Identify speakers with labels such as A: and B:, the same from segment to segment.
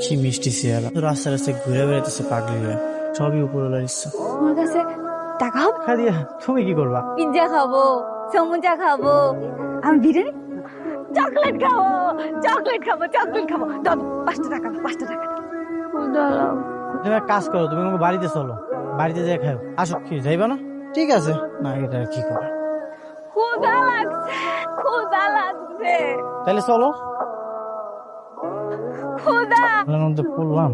A: কি মিষ্টি চেহারা, রাস্তায় রাস্তায় ঘুরে বেড়াইতেছে পাগলিরা, সবই উপরওয়ালার ইচ্ছা।
B: আমার কাছে টাকা হবে?
A: খাদিয়া তুমি কি করবা?
B: পিৎজা খাবো, সমুচা খাবো, আমি বিরিয়ানি, চকলেট খাবো, চকলেট খাবো, চকলেট খাবো। দাও 5টা টাকা, 5টা টাকা।
A: তুমি এক কাজ করো, তুমি আমাকে বাড়িতে চলো, বাড়িতে যাই খাও। আসো, কি যাইবা না? ঠিক আছে না, এটা কি করে?
B: ক্ষুধা লাগছে, ক্ষুধা লাগছে,
A: তাহলে চলো।
B: ক্ষুধা।
A: মধ্যে পড়লাম,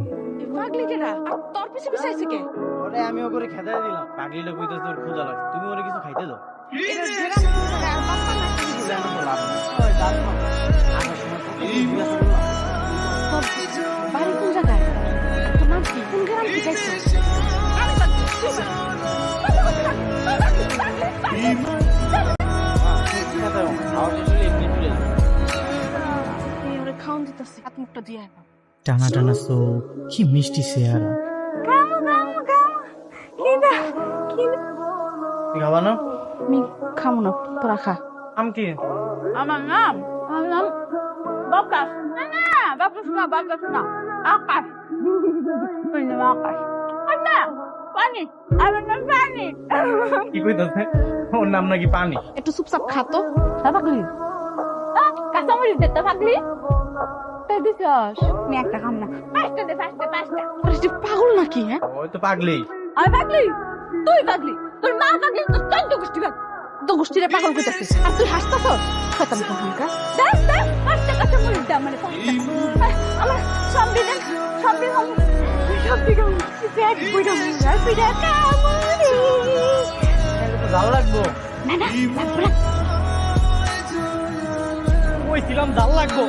B: পাগলি কেডা? তোর পিছে পিছে আইছে কে?
A: ওরে আমি ওকে খেতে দিলাম, পাগলিটা কইতেছে ওর ক্ষুধা লাগছে, তুমি ওরে কিছু খাইতে দাও।
B: এটা গ্রাম থেকে আর বাপ্পা না কি দিছে? বাড়ি কোন জায়গায়? তোর নাম কি? কোন গ্রাম থেকে আইছিস? খাওয়ান দিতেছি, হাত মুখটা দিয়ে আয়।
A: টানা টানা চোখ, কি মিষ্টি চেহারা।
B: খামো খামো খামো, খিদা খিদা।
A: খাবা না?
B: আমি খামো না, তোরা খা।
A: আম কি?
B: আমার নাম বাকাস। না না, বাকাস না, বাকাস না, আকাশ। ওই নাম আকাশ। আচ্ছা, পানি, আমার নাম পানি।
A: কি কইতাছে? ওর নাম নাকি পানি?
B: একটু চুপচাপ খা তো। হ্যাঁ পাগলি, কাঁচামরিচ দে তো পাগলি। দিছস আমি একটা খাম না, 5টা দে, 5টা 5টা। আরে তুই পাগল নাকি? হ্যাঁ
A: ওই তো পাগলি।
B: আমি পাগলি, তুই পাগলি, তোর মা পাগলি, তোর চোদ্দ গোষ্ঠী পাগল। তো গোষ্ঠীরে পাগল কইতাছিস আর তুই হাসতাছস? খতম তো হালকা। দেখ দেখ 5টা কাঁচামরিচ দে আমারে, 5টা। আমার সবজি দেন, সবজি খাম, সবজি খাম। দেখ কইরা মুরা কইরা কামড়ি।
A: তাহলে তো জাল লাগবো।
B: না না, লাগবে না।
A: কইছিলাম জাল লাগবো।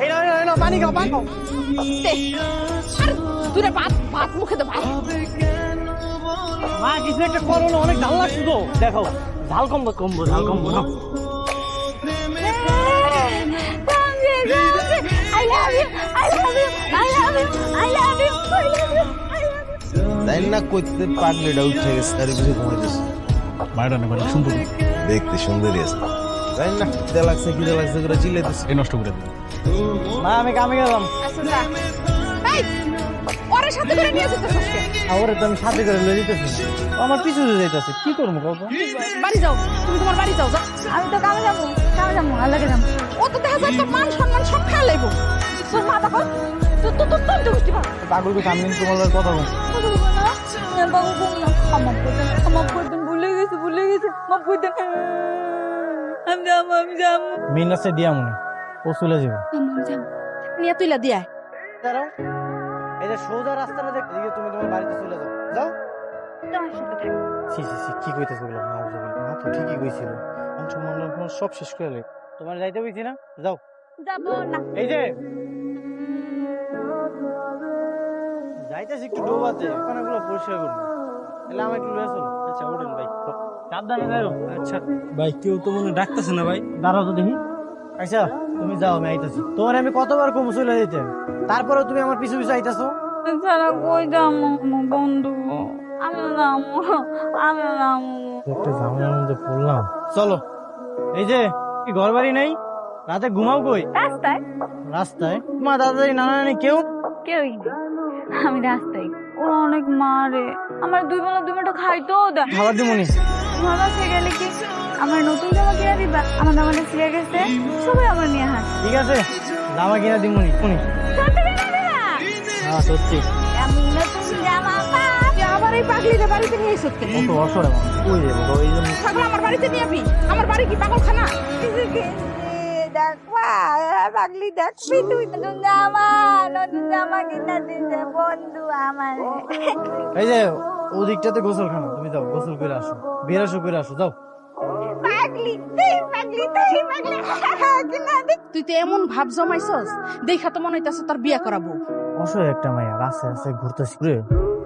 A: এই না এই না, পানি খাও, পানি খাও।
B: দে, আর তুই ভাত ভাত মুখে দে, ভাত।
A: মা কিছু একটা করো না, অনেক জাল লাগছে তো। দেখো ঝাল কমবো, কমবো, ঝাল কমবো না।
B: I love you, I love you, I love you, I love you, I love you, I love you.
C: তাই না কইতে পাগলিটা উঠে গেছে, তার কিছু ঘুমাইতেছে।
D: মায়েরা নেবার সুন্দর
C: দেখতে সুন্দরী আছে, তাই না? খিদে লাগছে করে চিল্লাইতেছে।
D: এই নষ্ট করে দিল।
A: মা আমি কামে গেলাম।
B: আসলে ভাই ওরে সাথে করে নিয়ে যেতে সস্কে।
A: ওরে তো আমি সাথে করে লয়ে দিতেছি, ও আমার পিছু যাইতেছে। কি করবো কত?
B: বাড়ি যাও, তুমি তোমার বাড়ি যাও। আমি তো কামে যাবো, আল্লাহকে যাবো। ও তো দেখা যায় তোর মান সম্মান সব খেয়ে লাইবো। তোর মা তখন তো তো তো তো গোষ্ঠী পাগল।
A: পাগলকে সামনে তোমার লগে কথা বল।
B: বাবু বল না, আমার করতেন, ভুলে গেছে, মাফ করতেন। আমি যাবো।
A: মিনাসে দিয়া মনে ও চলে যাবো।
B: আমি যাবো নিয়ে তুইলা দিয়া।
A: দাঁড়াও, এই যে সোজা রাস্তাটা দেখ, এদিকে তুমি তোমার বাড়িতে চলে যাও। যাও।
B: তোমার সাথে থাক।
A: সি সি সি, কি কইতেছ বলো? মা তো ঠিকই কইছিল, আমি সম্মান সব শেষ করে লাই। তোমার যাইতে কইছি না? যাও।
B: যাবো না।
A: এই যে যাইতেছি, একটু ডোবাতে ওখানেগুলো পরিষ্কার করুন, তাহলে আমার একটু লয়ে চলো। আচ্ছা ওঠেন ভাই, সাবধানে যাও। আচ্ছা ভাই, কেউ তো মনে ডাকতেছে না ভাই। দাঁড়াও তো দেখি। আচ্ছা তুমি যাও, আমি আইতাছি। তোমার আমি কতবার কম চলে যেতে, তারপরে তুমি আমার পিছু পিছু আইতাছো।
B: সারা কই যাবো বন্ধু? আমি
A: একটা ঝামেলার মধ্যে পড়লাম। চলো। এই যে কি ঘর বাড়ি নাই, রাতে ঘুমাও কই?
B: রাস্তায়।
A: রাস্তায়? মা দাদা নানা নানি কেউ?
B: কেউই নেই, আমি রাস্তায়। ও অনেক মারে আমার, 2 বেলা 2 মুঠো খাইতো দেয়।
A: খাবার দিমনি?
B: ভালো সে গেলে কি আমার নতুন জামা কিনে দিবা? আমার জামাটা ছিঁড়ে গেছে, সবাই আমার নিয়ে হাস।
A: ঠিক আছে, জামা কিনা দিমনি। শুনি
B: সত্যি কিনে দিবা?
A: হ্যাঁ সত্যি।
B: আমি নতুন জামা পাই। আবার এই পাগলিটা বাড়িতে নিয়ে এসো কেন?
A: কত অসরে মানুষ, কই যাবো গো? এই জন্য
B: ছাগল আমার বাড়িতে নিয়ে আবি। আমার বাড়ি কি পাগলখানা? পাগলি দেখবি তুই নতুন জামা কিনা দিছে বন্ধু আমার।
A: এই যে ওদিকটাতে গোসলখানা, তুমি যাও গোসল করে আসো, বেরাসো করে আসো, যাও।
B: তুই তো এমন ভাব জমাইছস, দেখা তো মনে হইতাছে তোর বিয়া করাবো।
A: অসহায় একটা মাইয়া রাস্তায় রাস্তায় ঘুরতেছি,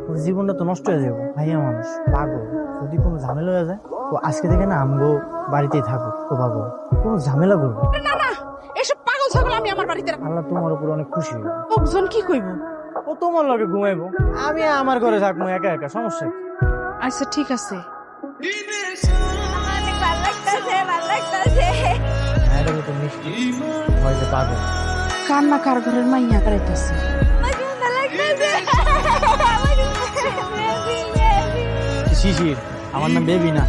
A: ওর জীবনটা তো নষ্ট হয়ে যাবো। ভাইয়া মানুষ পাগল, যদি কোনো ঝামেলা হয়ে যায় তো আজকে থেকে না আমগো বাড়িতেই থাকো। তো পাগল কোনো ঝামেলা করবো
B: না না, এসব পাগল ছাগল আমি আমার বাড়িতে রাখবো।
A: আল্লাহ তোমার উপর অনেক খুশি হইব।
B: লোকজন কি কইব?
A: ও তোমার লগে ঘুমাইবো, আমি আমার ঘরে থাকবো একা একা, সমস্যা কি?
B: আচ্ছা ঠিক আছে।
A: হ্যাঁ, এটা তো মিষ্টি হয়েছে পাগল।
B: কান্না কার ঘরের মাইয়া করাইতেছে।
A: শিশির, আমার নাম বেবি না।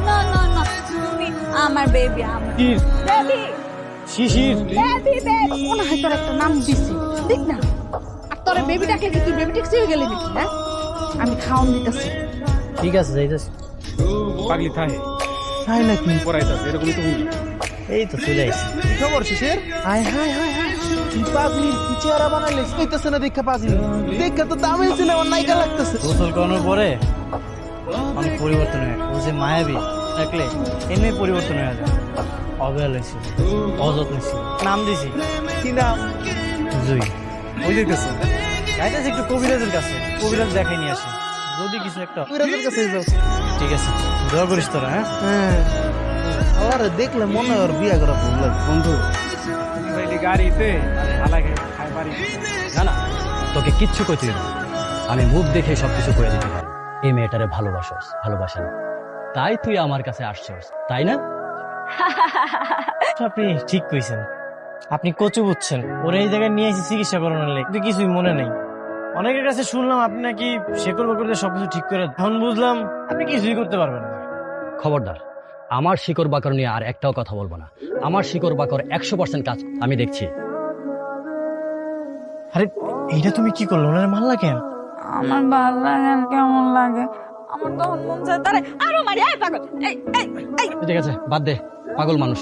B: না না না, তুমি আমার বেবি, আমার
A: Shishir,
B: baby,
A: Shishir.
B: Baby baby. মনে হয় তোর একটা নাম দিছি, দেখ না। আর তোর বেবি ডাকলে কি তুই বেবি ট্যাক্সি হয়ে গেলি নাকি? হ্যাঁ, আমি খাওয়ান দিতেছি।
A: ঠিক আছে, যাইতেছি।
D: পাগলি থাকে
C: তাই নাকি?
D: পড়াইতেছে এরকমই তো হুই।
A: এই তো চলে আসছি।
C: কি খবর শিশির? হাই হাই হাই হাই, কি পাগলি, কি চেহারা বানাইলে কইতেছে না দেখা পাগলি, দেখা তো দামে ছিল আমার নায়িকা লাগতেছে।
A: গোসল করানোর পরে অনেক পরিবর্তন হয়ে ও যে মায়াবী থাকলে এমনি পরিবর্তন হয়ে যায়। অবহেলা ছিল, অযত্ন ছিল। নাম দিছি
C: কি নাম?
A: জুই।
D: ওই দেখতেছে
A: যাইতেছি একটু কবিরাজের কাছে, কবিরাজ দেখাই নিয়ে আসি, যদি কিছু একটা।
C: কবিরাজের কাছে যাও।
A: ঠিক আছে, দোয়া করিস তোরা। হ্যাঁ,
C: হ্যাঁ, আরে দেখলে মনে হয় ওর বিয়া করা ভুল লাগে।
D: বন্ধু তুমি ভাইলি গাড়িতে আরে হালাকে খাই পারি
E: না না, তোকে কিচ্ছু কইতে না, আমি মুখ দেখে সবকিছু করে দিতে পারি। এই মেয়েটারে ভালোবাসস, ভালোবাসা না, তাই তুই আমার কাছে আসছস, তাই না?
A: আপনি ঠিক কইছেন, আপনি কচু বুঝছেন। ওরা এই জায়গায় নিয়ে এসে চিকিৎসা করানোর লেগে কিন্তু কিছুই মনে নেই। অনেকের কাছে শুনলাম আপনি নাকি শেকড় বাকড় দিয়ে সবকিছু ঠিক করে দেন। এখন বুঝলাম আপনি কিছুই করতে পারবেন না।
E: খবরদার, আমার শিকড় বাকর নিয়ে আর একটাও কথা বলবো না। আমার শিকড় বাকর 100% কাজ আমি দেখছি।
A: আরে এইটা তুমি কি করলো? ওনারে মারলা কেন?
B: আমার ভালো লাগে, কেমন লাগে আমার, তখন মন চায় তারে আরো মারি। এই পাগল, এই এই এই।
E: ঠিক আছে, বাদ দে, পাগল মানুষ,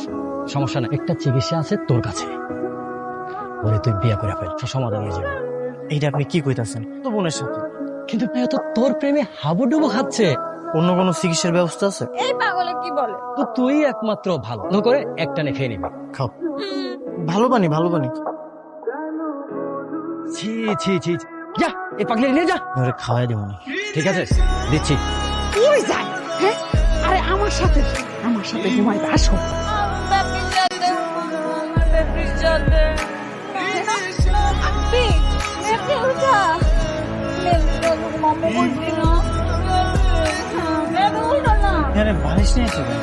E: সমস্যা না। একটা চিকিৎসা আছে তোর কাছে, ওরে তুই বিয়ে করে ফেল, সমাধান হয়ে যাবে।
A: এইটা আপনি কি কইতাছেন? তো বোনের সাথে
E: কিন্তু মেয়ে তো তোর প্রেমে হাবুডুবু খাচ্ছে।
A: অন্য কোনো চিকিৎসার ব্যবস্থা আছে?
B: এই পাগলে কি বলে?
E: তো তুই একমাত্র ভালো করে একটানে খেয়ে নিবি।
A: খাও, ভালো পানি, ভালো পানি।
E: ছি ছি ছি ছি। যা, এই পাগলি নিয়ে যা।
A: ওরে খাওয়াই দিব না।
E: ঠিক আছে, দিচ্ছি।
B: ওই যায়, হ্যাঁ? আরে আমার সাথে ঘুমাইতে আসো।
A: আরে বালিশ নিয়ে এসো কেন?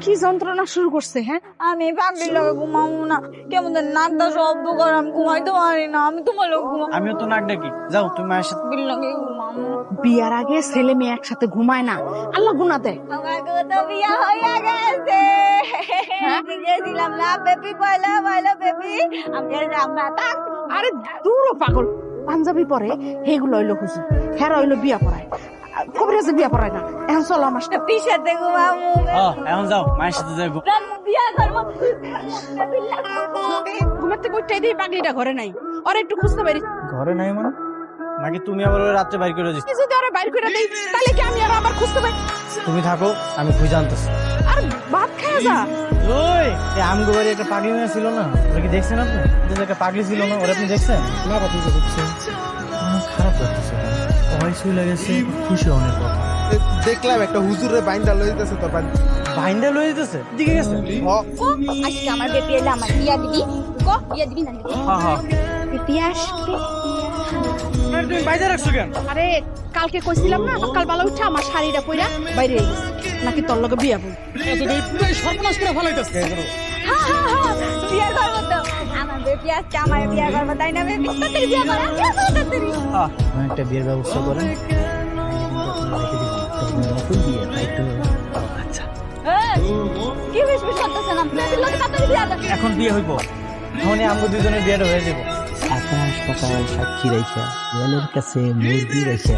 B: কি যন্ত্রণা শুরু করছে? হ্যাঁ, আমি পাগলির লগে ঘুমাবো না, কেমন যেন নাকটা শব্দ করে, আমি ঘুমাইতে পারি না। আমি তোমার লগে ঘুমাবো,
A: আমিও তো নাক ডাকি। যাও তুমি মায়ের সাথে।
B: পাগলির লগে ঘুমাবো। বিয়ার আগে ছেলে মেয়ে একসাথে ঘুমায় না, আল্লাহ গুনাহ দেয়। আমার তো বিয়া হইয়া গেছে, আমি গেছিলাম না বেবি, পয়লা বেবি, আমি আমরা থাক। আরে দূর পাগল, পাঞ্জাবি পরে হেগুলো হইলো হুজুর, হেরা হইলো বিয়া পড়ায়, কবিরাজে বিয়া পড়ায় না। এখন চলো আমার সাথে পিছাতে ঘুমাবো।
A: এখন যাও মায়ের সাথে যাই।
B: বিয়া করবো, ঘুমাতে বইটাই দিই, পাগলিটা ঘরে নাই, ওরা একটু খুঁজতে পারি।
A: ঘরে নাই মানে? নাকি তুমি আবার ওই রাত্রে বাইর করে দিচ্ছ?
B: কিছু যদি ওরা বাইর করে দেই, তাহলে কি আমি আর আবার খুঁজতে পারি?
A: তুমি থাকো, আমি খুঁজে আনতেছি।
B: আর ভাত খাওয়া যা।
A: ওই এই আমগো বাড়ি একটা পাগলি মেয়ে ছিল না, ওরা কি দেখছেন আপনি? যে একটা পাগলি ছিল না, ওরা আপনি দেখছেন? না, আপনি তো দেখছেন। আমার খারাপ লাগতেছে, ভয় শুয়ে গেছে, খুশি অনেক কথা।
C: দেখলাম একটা হুজুরে বাইন্দা লই দিতেছে তোর বাড়ি।
A: বাইন্ডা লয়ে দিতেছে, দিকে গেছে।
B: আজকে আমার বেবি এলে আমার বিয়া দিবি, গো বিয়া দিবি না?
A: হ্যাঁ হ্যাঁ।
B: বেবি আসবে।
A: তুমি বাইরে রাখছো কেন?
B: আরে কালকে কইছিলাম না, সকালবেলা উঠে আমার শাড়িটা পইরা বাইরে গেছে, নাকি তোর লগে বিয়া বল।
E: সর্বনাশ করে ফেলাইতেছে।
B: বিয়া করবো তো, আমার বেবি আজকে আমার বিয়া করবো, তাই না বেবি? তাড়াতাড়ি বিয়া কর, আমি আসবো তাড়াতাড়ি।
A: একটা বিয়ের ব্যবস্থা করেন।
E: আচ্ছা,
B: কি বিশ করতেছেন আপনি? লগে তাড়াতাড়ি বিয়া কর।
A: এখন বিয়ে হইব, এখন আমগো দুজনের বিয়েটা হয়ে যাবো।
F: আকাশ পাতাল সাক্ষী রাইখা, ওয়ালের কাছে মুরগি রাইখা,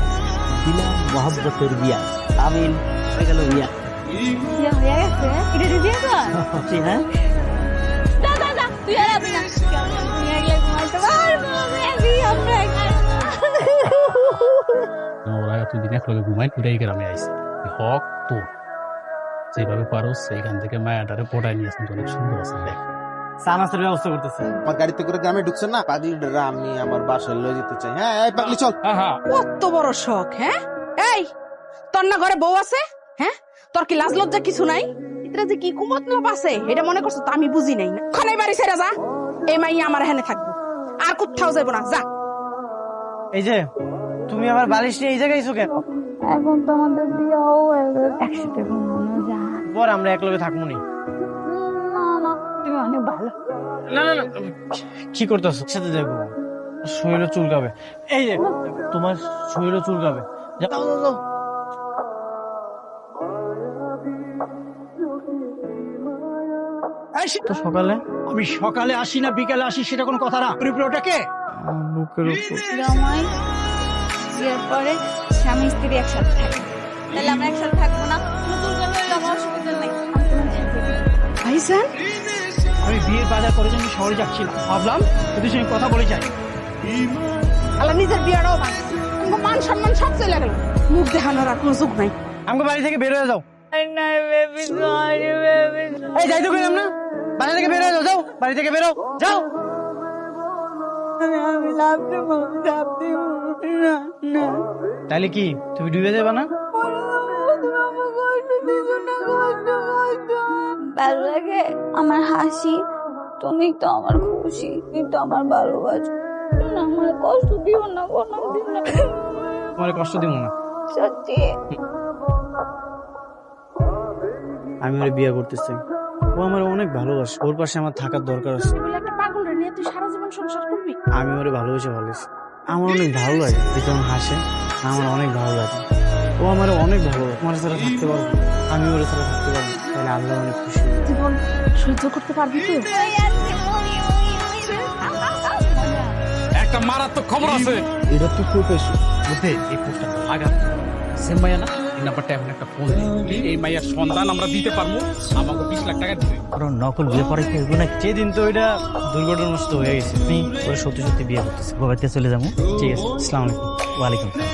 F: দিলাম মহাব্বতের বিয়া। আমিন, হয়ে গেল বিয়া।
B: বিয়া হয়ে গেছে, এটা দিয়ে বিয়া কর।
F: হ্যাঁ,
B: যা যা যা, তুই আর আবি না। তুই একলা ঘুমাইতে পারবো, বেবি, আমরা একলা।
D: ওরা এতদিন একলগে ঘুমাই ঘুরে এই গ্রামে আইসে। হক তো যেভাবে পারো সেইখান থেকে মায়াটারে পড়ায় নিয়ে আসেন, অনেক সুন্দর আছে। দেখ
A: সানাসের ব্যবস্থা করতেছে।
C: আমার গাড়িতে করে গ্রামে ঢুকছেন না, পাগলিটা আমি আমার বাসায় লই যেতে চাই। হ্যাঁ, এই পাগলি চল।
B: কত বড় শখ! হ্যাঁ, এই তোর না ঘরে বউ আছে? হ্যাঁ, তোর কি লাজ লজ্জা কিছু নাই? এটা যে কি কুমতলব আছে এটা মনে করছো তো আমি বুঝি নাই না। খানাই বাড়ি ছেড়ে যা, এই মাই আমার এখানে থাকবো, আর কোথাও যাবো না, যা।
A: এই যে তুমি আবার বালিশ নিয়ে এই জায়গায় এসো কেন?
B: এখন তো আমাদের বিয়াও হয়ে গেছে, একসাথে ঘুমানো যায়।
A: পর আমরা একলগে থাকবো নি।
B: না না, তুমি অনেক ভালো।
A: না না না, কি করতেছ? সাথে যাবো, শরীরে চুলকাবে। এই যে তোমার শরীরে চুলকাবে। যাও যাও যাও। তো সকালে
G: আমি সকালে আসি না বিকালে আসি সেটা কোনো কথা না। ওটাকে
A: বুকের উপর
B: জামাই বিয়ের পরে স্বামী স্ত্রী একসাথে থাকে, তাহলে আমরা একসাথে থাকবো না? নতুন করে হইলে আমার অসুবিধা নেই, আমি তোমার সাথে থাকবো। ভাইজান,
G: আমি বিয়ের বাজার করার জন্য শহরে যাচ্ছিলাম, ভাবলাম তোদের সঙ্গে কথা বলে যাই।
B: আল্লাহ নিজের বিয়েটাও মান সম্মান সব চলে গেল, মুখ দেখানোর আর কোনো যুগ নাই।
A: আমাকে বাড়ি থেকে বের হয়ে যাও। এই যাই তো কইলাম না, বাড়ি থেকে বের হয়ে যাও। যাও বাড়ি থেকে বেরো, যাও। তাহলে কি তুমি ডুবে যাবে না?
B: ভালো লাগে আমার হাসি, তুমি তো আমার খুশি, তুমি তো আমার ভালোবাসো। আমার কষ্ট দিও না কোনোদিন,
A: তোমার কষ্ট দিব না।
B: সত্যি।
A: আমি ওর বিয়ে করতেছি, ও আমার অনেক ভালোবাসে, ওর পাশে আমার থাকার দরকার আছে।
B: বলে একটা পাগল নিয়ে তুই সারা জীবন সংসার করবি?
A: আমি ওরে ভালোবেসে ভালোবাসি, আমার অনেক ভালো লাগে যখন হাসে, আমার অনেক ভালো লাগে। ও আমার অনেক ভালো লাগে, তোমার সাথে থাকতে পারবো, আমি ওর সাথে থাকতে পারবো, তাহলে আল্লাহ অনেক খুশি হবে।
B: জীবন সহ্য করতে পারবি তো?
D: একটা মারাত্মক খবর আছে।
C: এটা তুই কই পেয়েছো?
D: বুঝতে এই পোস্টটা লাগা সেম মাইয়া না, এই নাম্বারটা এখন একটা ফোন দিই, এই মাইয়ার সন্ধান আমরা দিতে পারবো, আমাকে 20 লাখ টাকা দিবে।
E: কারণ নকল বিয়ে পরে কি হইব না?
A: যেদিন তো এটা দুর্ঘটনাগ্রস্ত হয়ে গেছে, আমি ওরা সত্যি সত্যি বিয়ে করতেছি।
E: গোবাইতে চলে যাবো।
A: ঠিক আছে, আসসালামু আলাইকুম।
E: ওয়ালাইকুম আসসালাম।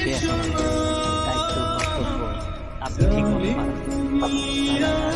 E: সে এখন দায়িত্ব কর্তব্য আপনি ঠিক মতো পালন করুন।